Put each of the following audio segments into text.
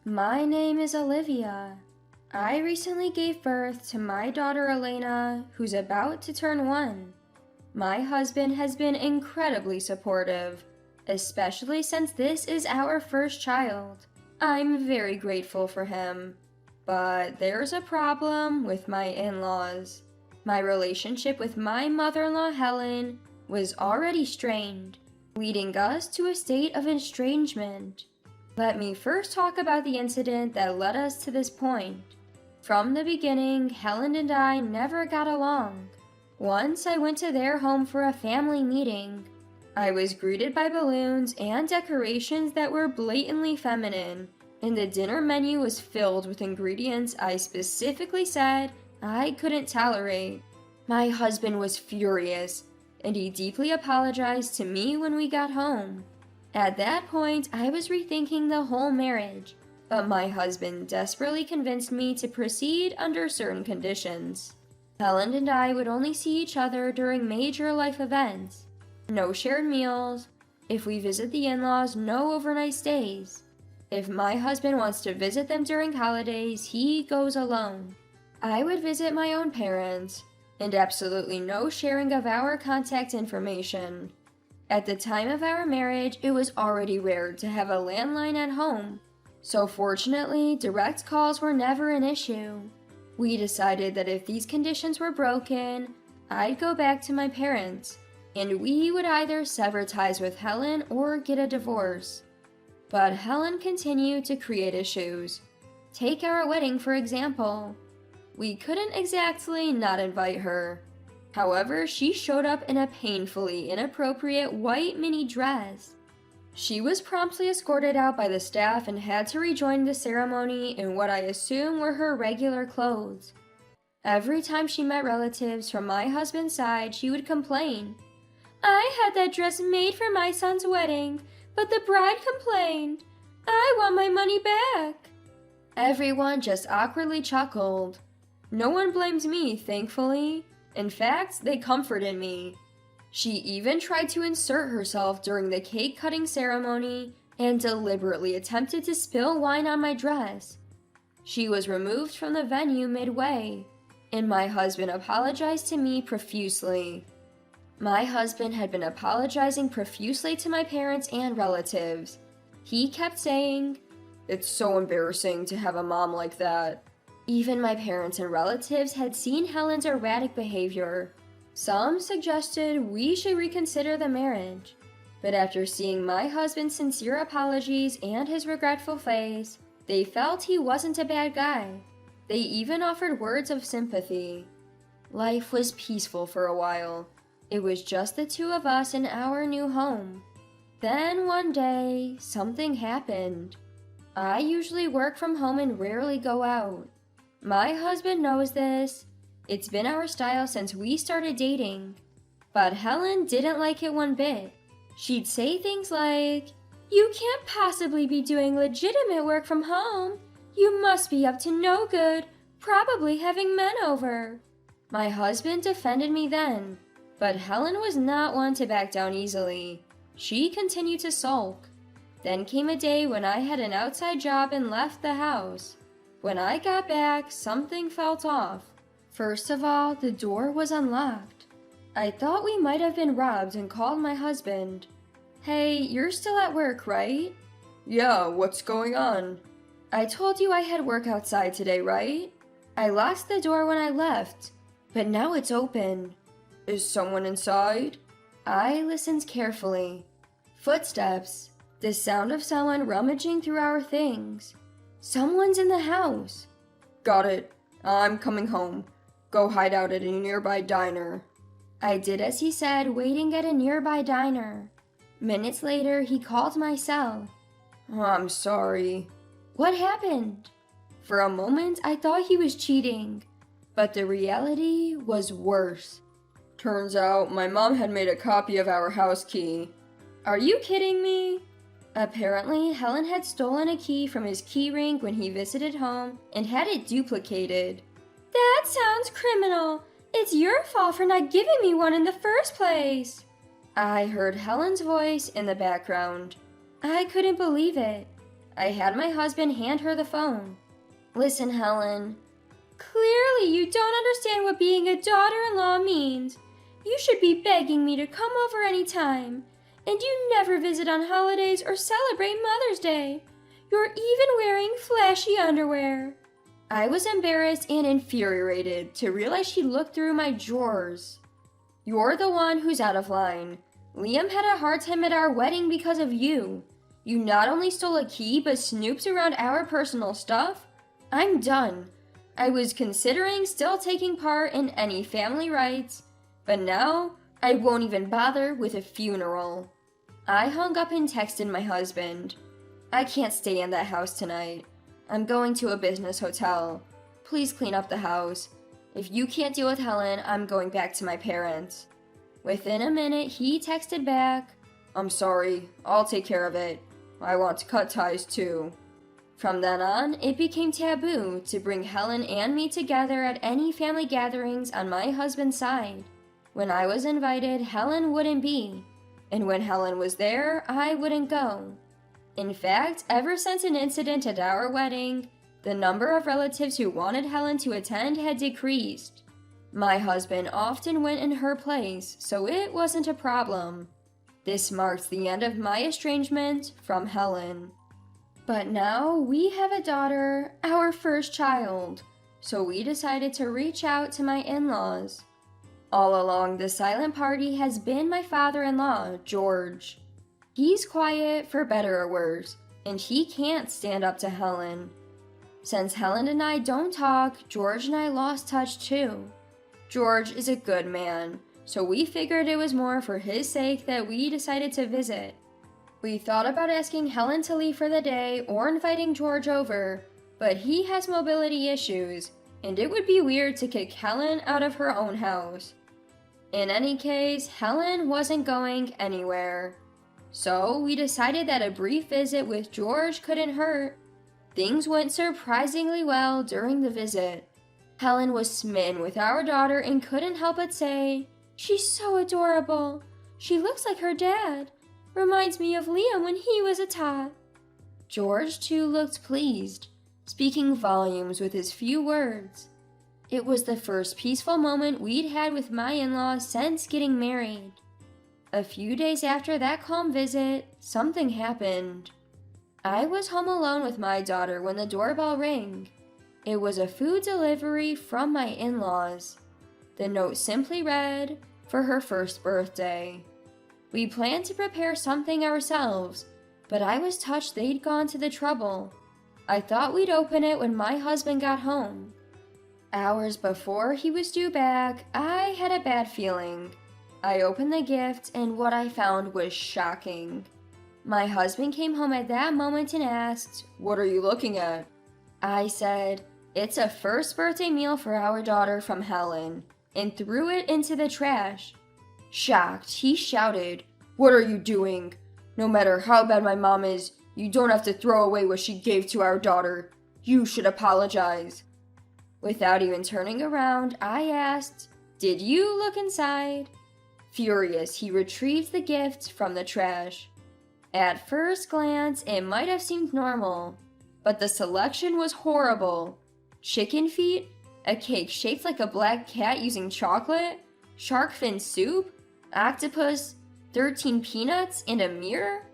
My name is Olivia. I recently gave birth to my daughter Elena, who's about to turn 1. My husband has been incredibly supportive, especially since this is our first child. I'm very grateful for him. But there's a problem with my in-laws. My relationship with my mother-in-law Helen was already strained, leading us to a state of estrangement. Let me first talk about the incident that led us to this point. From the beginning, Helen and I never got along. Once I went to their home for a family meeting. I was greeted by balloons and decorations that were blatantly feminine, and the dinner menu was filled with ingredients I specifically said I couldn't tolerate. My husband was furious, and he deeply apologized to me when we got home. At that point, I was rethinking the whole marriage, but my husband desperately convinced me to proceed under certain conditions. Helen and I would only see each other during major life events. No shared meals. If we visit the in-laws, no overnight stays. If my husband wants to visit them during holidays, he goes alone. I would visit my own parents, and absolutely no sharing of our contact information. At the time of our marriage, it was already rare to have a landline at home, so fortunately, direct calls were never an issue. We decided that if these conditions were broken, I'd go back to my parents, and we would either sever ties with Helen or get a divorce. But Helen continued to create issues. Take our wedding, for example. We couldn't exactly not invite her. However, she showed up in a painfully inappropriate white mini dress. She was promptly escorted out by the staff and had to rejoin the ceremony in what I assume were her regular clothes. Every time she met relatives from my husband's side, she would complain. "I had that dress made for my son's wedding, but the bride complained. I want my money back." Everyone just awkwardly chuckled. No one blamed me, thankfully. In fact, they comforted me. She even tried to insert herself during the cake-cutting ceremony and deliberately attempted to spill wine on my dress. She was removed from the venue midway, and my husband apologized to me profusely. My husband had been apologizing profusely to my parents and relatives. He kept saying, "It's so embarrassing to have a mom like that." Even my parents and relatives had seen Helen's erratic behavior. Some suggested we should reconsider the marriage. But after seeing my husband's sincere apologies and his regretful face, they felt he wasn't a bad guy. They even offered words of sympathy. Life was peaceful for a while. It was just the two of us in our new home. Then one day, something happened. I usually work from home and rarely go out. My husband knows this. It's been our style since we started dating. But Helen didn't like it one bit. She'd say things like, "You can't possibly be doing legitimate work from home. You must be up to no good, probably having men over." My husband defended me then, but Helen was not one to back down easily. She continued to sulk. Then came a day when I had an outside job and left the house. When I got back, something felt off. First of all, the door was unlocked. I thought we might have been robbed and called my husband. "Hey, you're still at work, right?" "Yeah, what's going on?" "I told you I had work outside today, right? I locked the door when I left, but now it's open." "Is someone inside?" I listened carefully. Footsteps. The sound of someone rummaging through our things. Someone's in the house. "Got it. I'm coming home. Go hide out at a nearby diner." I did as he said, waiting at a nearby diner. Minutes later, he called my cell. "I'm sorry." "What happened?" For a moment, I thought he was cheating, but the reality was worse. "Turns out my mom had made a copy of our house key." "Are you kidding me?" Apparently, Helen had stolen a key from his key ring when he visited home and had it duplicated. "That sounds criminal. It's your fault for not giving me one in the first place." I heard Helen's voice in the background. I couldn't believe it. I had my husband hand her the phone. Listen, Helen. Clearly you don't understand what being a daughter-in-law means. You should be begging me to come over any time. And you never visit on holidays or celebrate Mother's Day. You're even wearing flashy underwear. I was embarrassed and infuriated to realize she looked through my drawers. You're the one who's out of line. Liam had a hard time at our wedding because of you. You not only stole a key but snooped around our personal stuff. I'm done. I was considering still taking part in any family rites, but now I won't even bother with a funeral. I hung up and texted my husband. I can't stay in that house tonight. I'm going to a business hotel. Please clean up the house. If you can't deal with Helen, I'm going back to my parents. Within a minute, he texted back, I'm sorry, I'll take care of it. I want to cut ties too. From then on, it became taboo to bring Helen and me together at any family gatherings on my husband's side. When I was invited, Helen wouldn't be. And when Helen was there, I wouldn't go. In fact, ever since an incident at our wedding, the number of relatives who wanted Helen to attend had decreased. My husband often went in her place, so it wasn't a problem. This marks the end of my estrangement from Helen. But now we have a daughter, our first child, so we decided to reach out to my in-laws. All along, the silent party has been my father-in-law, George. He's quiet, for better or worse, and he can't stand up to Helen. Since Helen and I don't talk, George and I lost touch too. George is a good man, so we figured it was more for his sake that we decided to visit. We thought about asking Helen to leave for the day or inviting George over, but he has mobility issues, and it would be weird to kick Helen out of her own house. In any case, Helen wasn't going anywhere. So we decided that a brief visit with George couldn't hurt. Things went surprisingly well during the visit. Helen was smitten with our daughter and couldn't help but say, "She's so adorable. She looks like her dad. Reminds me of Liam when he was a tot." George too looked pleased, speaking volumes with his few words. It was the first peaceful moment we'd had with my in-laws since getting married. A few days after that calm visit, something happened. I was home alone with my daughter when the doorbell rang. It was a food delivery from my in-laws. The note simply read, "For her first birthday." We planned to prepare something ourselves, but I was touched they'd gone to the trouble. I thought we'd open it when my husband got home. Hours before he was due back, I had a bad feeling. I opened the gift, and what I found was shocking. My husband came home at that moment and asked, "What are you looking at?" I said, "It's a first birthday meal for our daughter from Helen," and threw it into the trash. Shocked, he shouted, "What are you doing? No matter how bad my mom is, you don't have to throw away what she gave to our daughter. You should apologize." Without even turning around, I asked, "Did you look inside?" Furious, he retrieved the gift from the trash. At first glance, it might have seemed normal, but the selection was horrible. Chicken feet, a cake shaped like a black cat using chocolate, shark fin soup, octopus, 13 peanuts, and a mirror?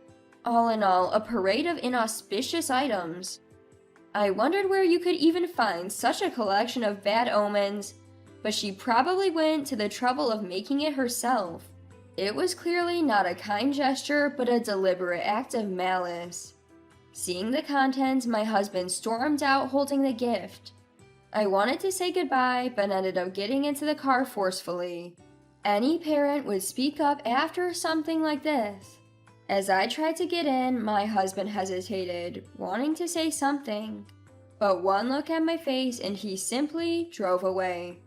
All in all, a parade of inauspicious items. I wondered where you could even find such a collection of bad omens, but she probably went to the trouble of making it herself. It was clearly not a kind gesture, but a deliberate act of malice. Seeing the contents, my husband stormed out holding the gift. I wanted to say goodbye, but ended up getting into the car forcefully. Any parent would speak up after something like this. As I tried to get in, my husband hesitated, wanting to say something. But one look at my face and he simply drove away.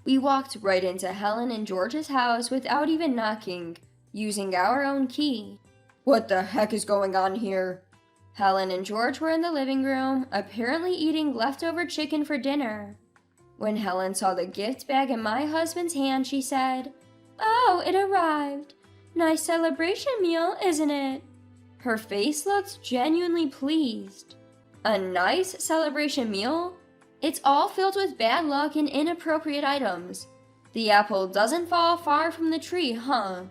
We walked right into Helen and George's house without even knocking, using our own key. "What the heck is going on here?" Helen and George were in the living room, apparently eating leftover chicken for dinner. When Helen saw the gift bag in my husband's hand, she said, "Oh, it arrived. Nice celebration meal, isn't it?" Her face looked genuinely pleased. A nice celebration meal? It's all filled with bad luck and inappropriate items. The apple doesn't fall far from the tree, huh?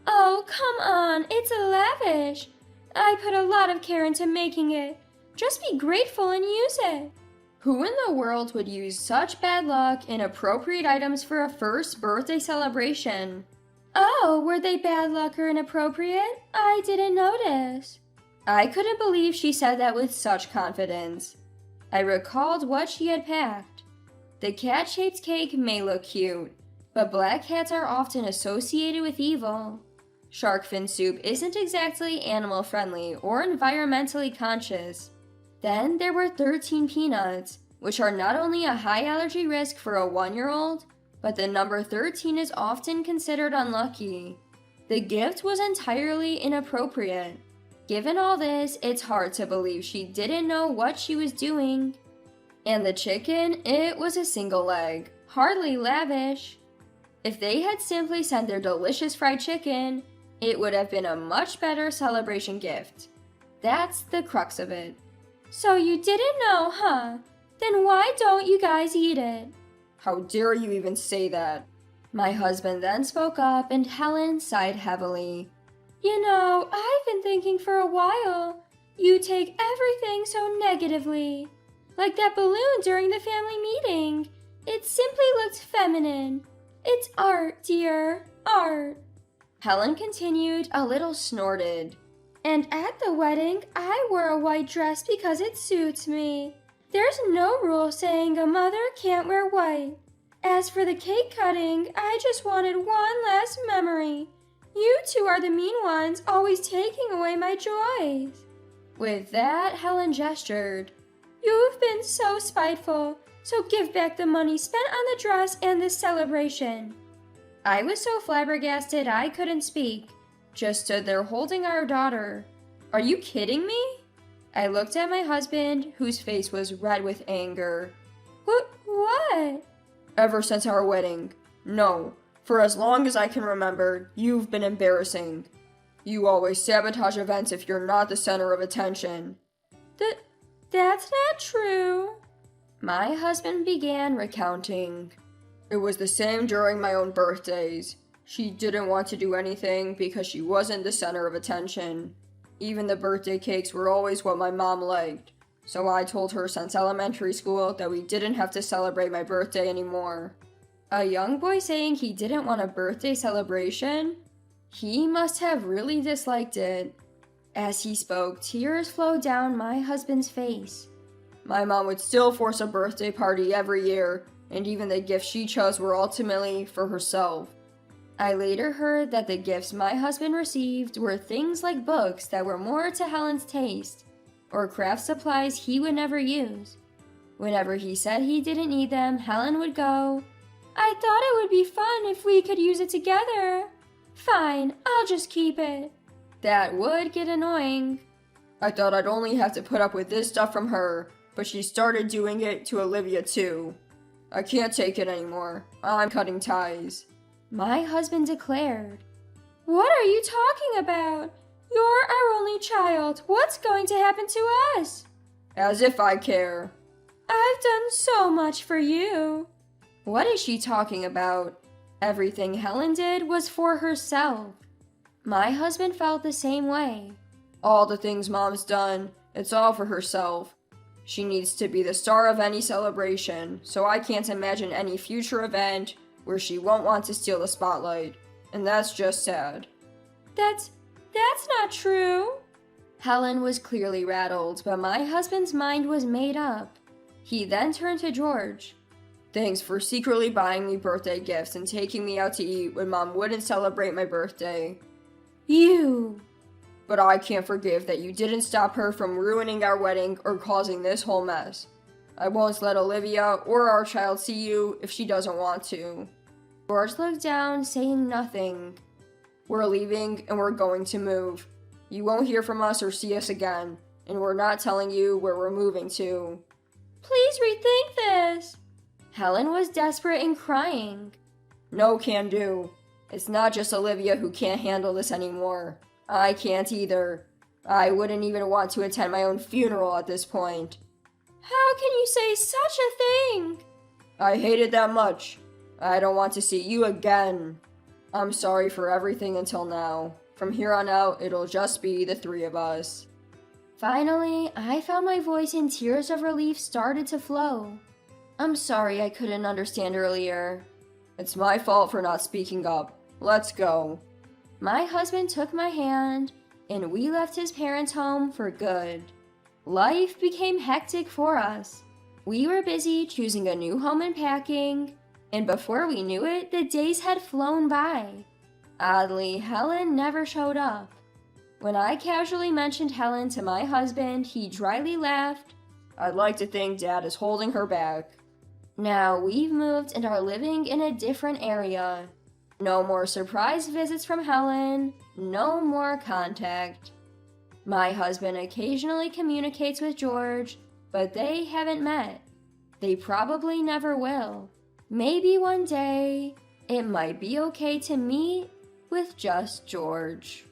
Oh, come on, it's lavish. I put a lot of care into making it. Just be grateful and use it. Who in the world would use such bad luck, inappropriate items for a first birthday celebration? Oh, were they bad luck or inappropriate? I didn't notice. I couldn't believe she said that with such confidence. I recalled what she had packed. The cat-shaped cake may look cute, but black cats are often associated with evil. Shark fin soup isn't exactly animal-friendly or environmentally conscious. Then there were 13 peanuts, which are not only a high allergy risk for a 1-year-old, but the number 13 is often considered unlucky. The gift was entirely inappropriate. Given all this, it's hard to believe she didn't know what she was doing. And the chicken, it was a single leg, hardly lavish. If they had simply sent their delicious fried chicken, it would have been a much better celebration gift. That's the crux of it. So you didn't know, huh? Then why don't you guys eat it? How dare you even say that? My husband then spoke up and Helen sighed heavily. You know, I've been thinking for a while. You take everything so negatively. Like that balloon during the family meeting. It simply looked feminine. It's art, dear, art. Helen continued, a little snorted. And at the wedding, I wore a white dress because it suits me. There's no rule saying a mother can't wear white. As for the cake cutting, I just wanted one last memory. You two are the mean ones, always taking away my joys. With that, Helen gestured. You've been so spiteful, so give back the money spent on the dress and this celebration. I was so flabbergasted I couldn't speak, just stood there holding our daughter. Are you kidding me? I looked at my husband, whose face was red with anger. What? Ever since our wedding. No. For as long as I can remember, you've been embarrassing. You always sabotage events if you're not the center of attention. That's not true. My husband began recounting. It was the same during my own birthdays. She didn't want to do anything because she wasn't the center of attention. Even the birthday cakes were always what my mom liked. So I told her since elementary school that we didn't have to celebrate my birthday anymore. A young boy saying he didn't want a birthday celebration? He must have really disliked it. As he spoke, tears flowed down my husband's face. My mom would still force a birthday party every year, and even the gifts she chose were ultimately for herself. I later heard that the gifts my husband received were things like books that were more to Helen's taste, or craft supplies he would never use. Whenever he said he didn't need them, Helen would go, I thought it would be fun if we could use it together. Fine, I'll just keep it. That would get annoying. I thought I'd only have to put up with this stuff from her, but she started doing it to Olivia too. I can't take it anymore. I'm cutting ties. My husband declared. What are you talking about? You're our only child. What's going to happen to us? As if I care. I've done so much for you. What is she talking about? Everything Helen did was for herself. My husband felt the same way. All the things Mom's done, it's all for herself. She needs to be the star of any celebration, so I can't imagine any future event where she won't want to steal the spotlight. And that's just sad. That's not true. Helen was clearly rattled, but my husband's mind was made up. He then turned to George. Thanks for secretly buying me birthday gifts and taking me out to eat when Mom wouldn't celebrate my birthday. You! But I can't forgive that you didn't stop her from ruining our wedding or causing this whole mess. I won't let Olivia or our child see you if she doesn't want to. George looked down, saying nothing. We're leaving and we're going to move. You won't hear from us or see us again, and we're not telling you where we're moving to. Please rethink this. Helen was desperate and crying. No can do. It's not just Olivia who can't handle this anymore. I can't either. I wouldn't even want to attend my own funeral at this point. How can you say such a thing? I hate it that much. I don't want to see you again. I'm sorry for everything until now. From here on out, it'll just be the three of us. Finally, I found my voice and tears of relief started to flow. I'm sorry I couldn't understand earlier. It's my fault for not speaking up. Let's go. My husband took my hand, and we left his parents' home for good. Life became hectic for us. We were busy choosing a new home and packing, and before we knew it, the days had flown by. Oddly, Helen never showed up. When I casually mentioned Helen to my husband, he dryly laughed. I'd like to think Dad is holding her back. Now we've moved and are living in a different area. No more surprise visits from Helen, no more contact. My husband occasionally communicates with George, but they haven't met. They probably never will. Maybe one day, it might be okay to meet with just George.